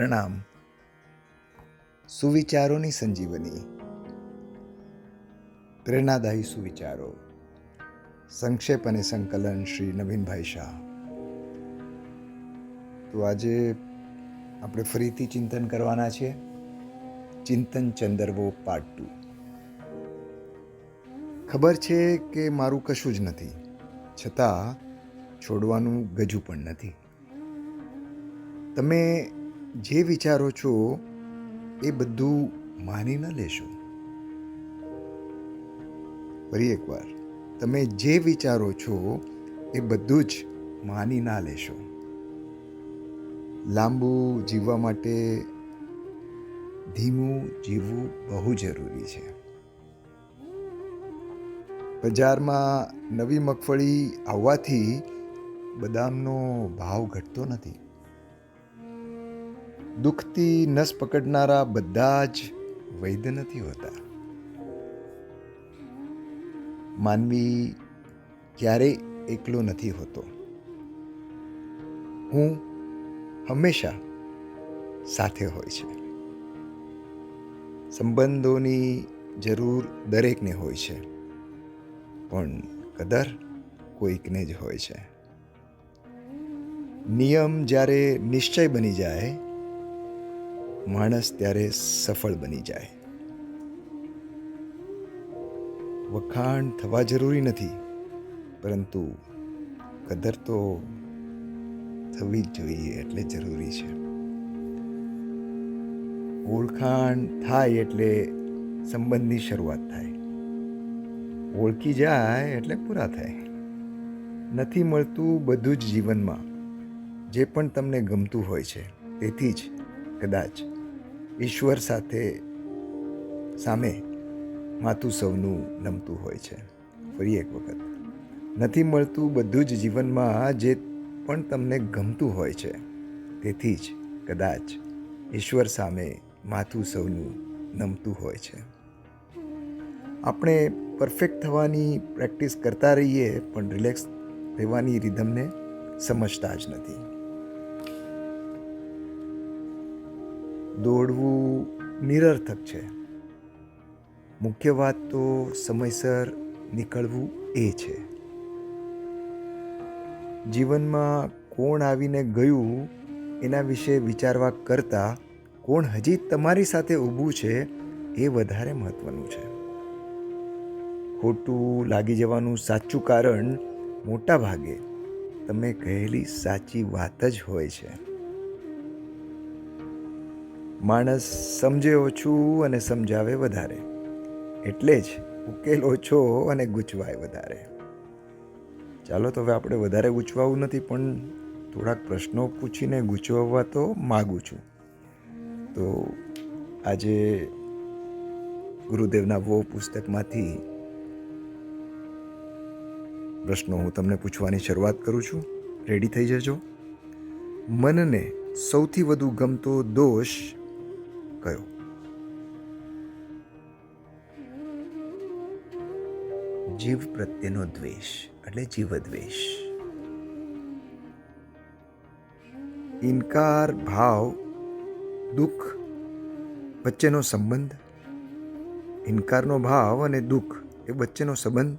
પ્રણામ. સુવિચારોની સંજીવની, પ્રેરણાદાયી સુવિચારો, સંક્ષેપ અને સંકલન શ્રી નવીનભાઈ શાહ. તો આજે આપણે ફરીથી ચિંતન કરવાના છીએ. ચિંતન ચંદરવો પાર્ટ 2. ખબર છે કે મારું કશું જ નથી, છતાં છોડવાનું ગજું પણ નથી. તમે જે વિચારો છો એ બધું માની ન લેશો. ફરી એકવાર, તમે જે વિચારો છો એ બધું જ માની ના લેશો. લાંબુ જીવવા માટે ધીમું જીવવું બહુ જરૂરી છે. બજારમાં નવી મગફળી આવવાથી બદામનો ભાવ ઘટતો નથી. દુખતી નસ પકડનારા બધા જ વૈદ્ય નથી હોતા. માનવી ક્યારેય એકલો નથી હોતો. હું હંમેશા સાથે હોય છે. સંબંધોની જરૂર દરેકને હોય છે, પણ કદર કોઈકને જ હોય છે. નિયમ જ્યારે નિશ્ચય બની જાય, માણસ ત્યારે સફળ બની જાય. વખાણ થવા જરૂરી નથી, પરંતુ કદર તો થવી જ જોઈએ એટલે જરૂરી છે. ઓળખાણ થાય એટલે સંબંધની શરૂઆત થાય. ઓળખી જાય એટલે પૂરા થાય. નથી મળતું બધું જ જીવનમાં જે પણ તમને ગમતું હોય છે, તેથી જ કદાચ ઈશ્વર સામે માથું સૌનું નમતું હોય છે. ફરી એક વખત, નથી મળતું બધું જ જીવનમાં જે પણ તમને ગમતું હોય છે, તેથી જ કદાચ ઈશ્વર સામે માથું સૌનું નમતું હોય છે. આપણે પરફેક્ટ થવાની પ્રેક્ટિસ કરતા રહીએ, પણ રિલેક્સ રહેવાની રિધમને સમજતા જ નથી. દોડવું નિરર્થક છે. મુખ્ય વાત તો સમયસર નીકળવું એ છે. જીવનમાં કોણ આવીને ગયું એના વિશે વિચારવા કરતાં કોણ હજી તમારી સાથે ઊભું છે એ વધારે મહત્વનું છે. ખોટું લાગી જવાનું સાચું કારણ મોટા ભાગે તમે કહેલી સાચી વાત જ હોય છે. માણસ સમજે ઓછું અને સમજાવે વધારે, એટલે જ ઉકેલ ઓછો અને ગૂંચવાય વધારે. ચાલો, તો હવે આપણે વધારે ગૂંચવાવું નથી, પણ થોડાક પ્રશ્નો પૂછીને ગૂંચવવા તો માગું છું. તો આજે ગુરુદેવના વો પુસ્તકમાંથી પ્રશ્નો હું તમને પૂછવાની શરૂઆત કરું છું. રેડી થઈ જજો. મનને સૌથી વધુ ગમતો દોષ કયો? જીવ પ્રત્યેનો દ્વેષ એટલે જીવદ્વેષ. ઇનકાર ભાવ દુઃખ વચ્ચેનો સંબંધ. ઇનકારનો ભાવ અને દુઃખ એ વચ્ચેનો સંબંધ.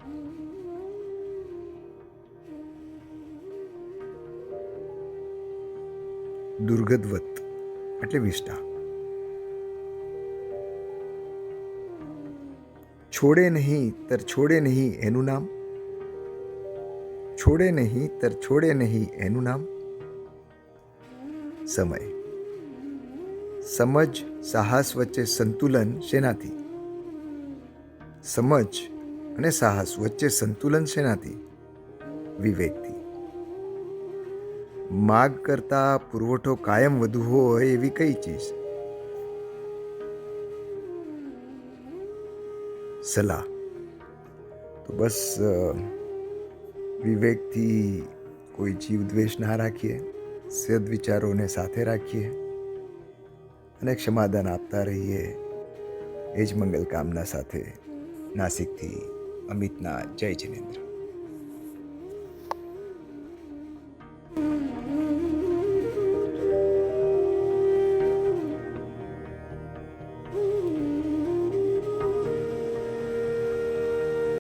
દુર્ગધવત એટલે વિષ્ટા. છોડે નહીં તર છોડે નહીં એનું નામ. છોડે નહીં તર છોડે નહીં એનું નામ. સમય. સમજ સાહસ વચ્ચે સંતુલન શેનાથી? સમજ અને સાહસ વચ્ચે સંતુલન શેનાથી? વિવેકથી. માગ કરતા પુરવઠો કાયમ વધુ હોય એવી કઈ ચીજ? સલાહ. તો બસ વિવેકથી કોઈ જીવ દ્વેષ ના રાખીએ, સદવિચારોને સાથે રાખીએ અને ક્ષમાદાન આપતા રહીએ. એ જ મંગલ કામના સાથે નાસિકથી અમિતના જય જિનેન્દ્ર.